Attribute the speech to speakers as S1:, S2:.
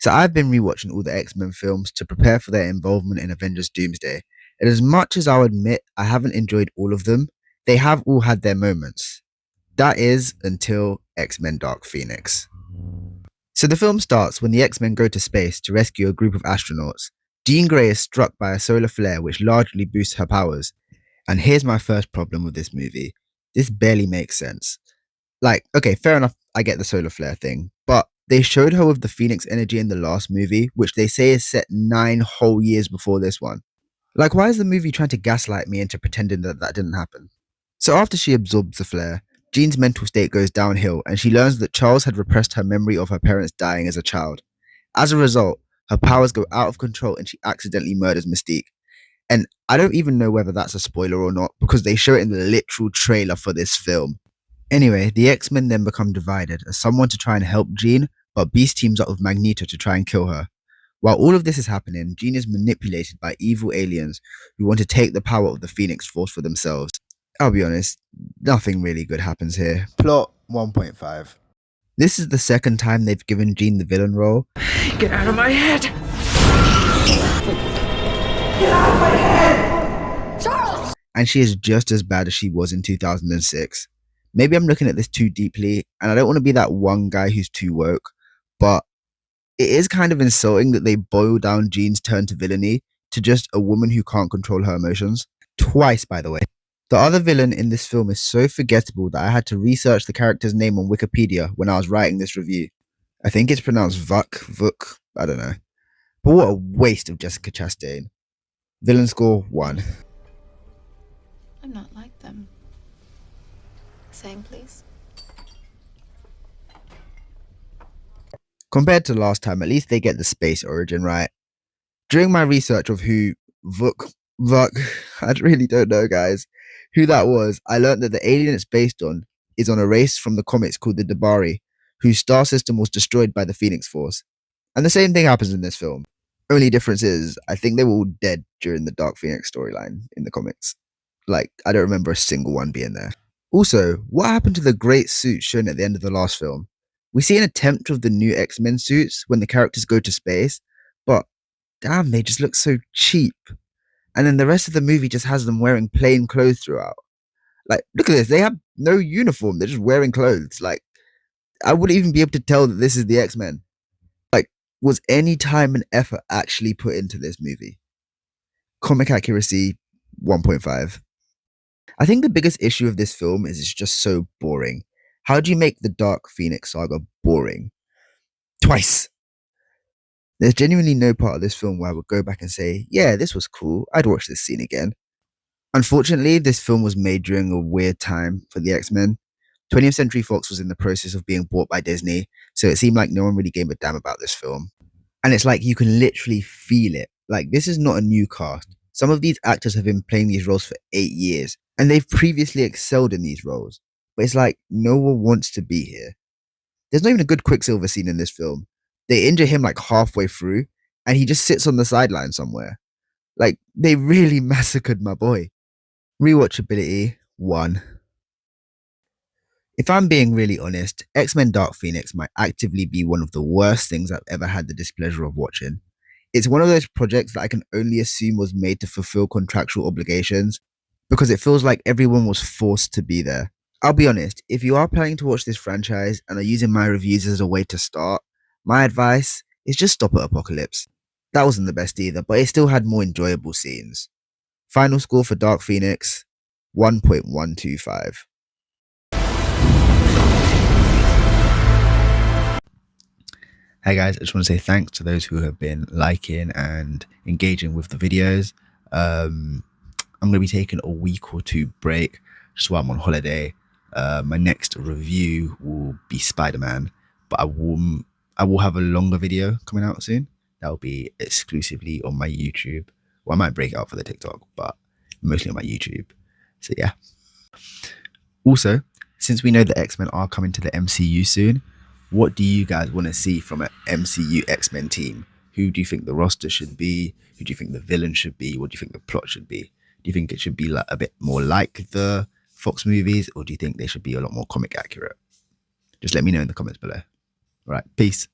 S1: So I've been rewatching all the X-Men films to prepare for their involvement in Avengers Doomsday. And as much as I'll admit I haven't enjoyed all of them, they have all had their moments. That is until X-Men Dark Phoenix. So the film starts when the X-Men go to space to rescue a group of astronauts. Jean Grey is struck by a solar flare which largely boosts her powers. And here's my first problem with this movie. This barely makes sense. Like, okay, fair enough, I get the solar flare thing, but they showed her with the Phoenix energy in the last movie, which they say is set 9 whole years before this one. Like, why is the movie trying to gaslight me into pretending that that didn't happen? So after she absorbs the flare, Jean's mental state goes downhill and she learns that Charles had repressed her memory of her parents dying as a child. As a result, her powers go out of control and she accidentally murders Mystique. And I don't even know whether that's a spoiler or not because they show it in the literal trailer for this film. Anyway, the X-Men then become divided as someone to try and help Jean, but Beast teams up with Magneto to try and kill her. While all of this is happening, Jean is manipulated by evil aliens who want to take the power of the Phoenix Force for themselves. I'll be honest, nothing really good happens here. Plot 1.5. This is the second time they've given Jean the villain role.
S2: Get out of my head! Get out of my head! Charles!
S1: And she is just as bad as she was in 2006. Maybe I'm looking at this too deeply, and I don't want to be that one guy who's too woke, but it is kind of insulting that they boil down Jean's turn to villainy to just a woman who can't control her emotions. Twice, by the way. The other villain in this film is so forgettable that I had to research the character's name on Wikipedia when I was writing this review. I think it's pronounced Vuk, I don't know. But what a waste of Jessica Chastain. Villain score 1.
S3: I'm not like them. Same, please.
S1: Compared to last time, at least they get the space origin right. During my research of who Vuk, I really don't know, guys, who that was, I learned that the alien it's based on is on a race from the comics called the Dabari, whose star system was destroyed by the Phoenix Force. And the same thing happens in this film. Only difference is, I think they were all dead during the Dark Phoenix storyline in the comics. Like, I don't remember a single one being there. Also, what happened to the great suits shown at the end of the last film? We see an attempt of the new X-Men suits when the characters go to space, but damn, they just look so cheap. And then the rest of the movie just has them wearing plain clothes throughout. Like, look at this, they have no uniform, they're just wearing clothes. Like, I wouldn't even be able to tell that this is the X-Men. Like, was any time and effort actually put into this movie? Comic accuracy, 1.5. I think the biggest issue of this film is it's just so boring. How do you make the Dark Phoenix saga boring? Twice! There's genuinely no part of this film where I would go back and say, yeah, this was cool, I'd watch this scene again. Unfortunately, this film was made during a weird time for the X-Men. 20th Century Fox was in the process of being bought by Disney, so it seemed like no one really gave a damn about this film. And it's like you can literally feel it. Like, this is not a new cast. Some of these actors have been playing these roles for 8 years, and they've previously excelled in these roles. But it's like, no one wants to be here. There's not even a good Quicksilver scene in this film. They injure him like halfway through, and he just sits on the sideline somewhere. Like, they really massacred my boy. Rewatchability, 1. If I'm being really honest, X-Men Dark Phoenix might actively be one of the worst things I've ever had the displeasure of watching. It's one of those projects that I can only assume was made to fulfill contractual obligations, because it feels like everyone was forced to be there. I'll be honest, if you are planning to watch this franchise and are using my reviews as a way to start, my advice is just stop at Apocalypse. That wasn't the best either, but it still had more enjoyable scenes. Final score for Dark Phoenix, 1.125. Hey guys, I just want to say thanks to those who have been liking and engaging with the videos. I'm going to be taking a week or two break just while I'm on holiday. My next review will be Spider-Man, but I will have a longer video coming out soon. That will be exclusively on my YouTube. Well, I might break it out for the TikTok, but mostly on my YouTube. So yeah. Also, since we know the X-Men are coming to the MCU soon, what do you guys want to see from an MCU X-Men team? Who do you think the roster should be? Who do you think the villain should be? What do you think the plot should be? Do you think it should be like a bit more like the Fox movies, or do you think they should be a lot more comic accurate? Just let me know in the comments below. All right, peace.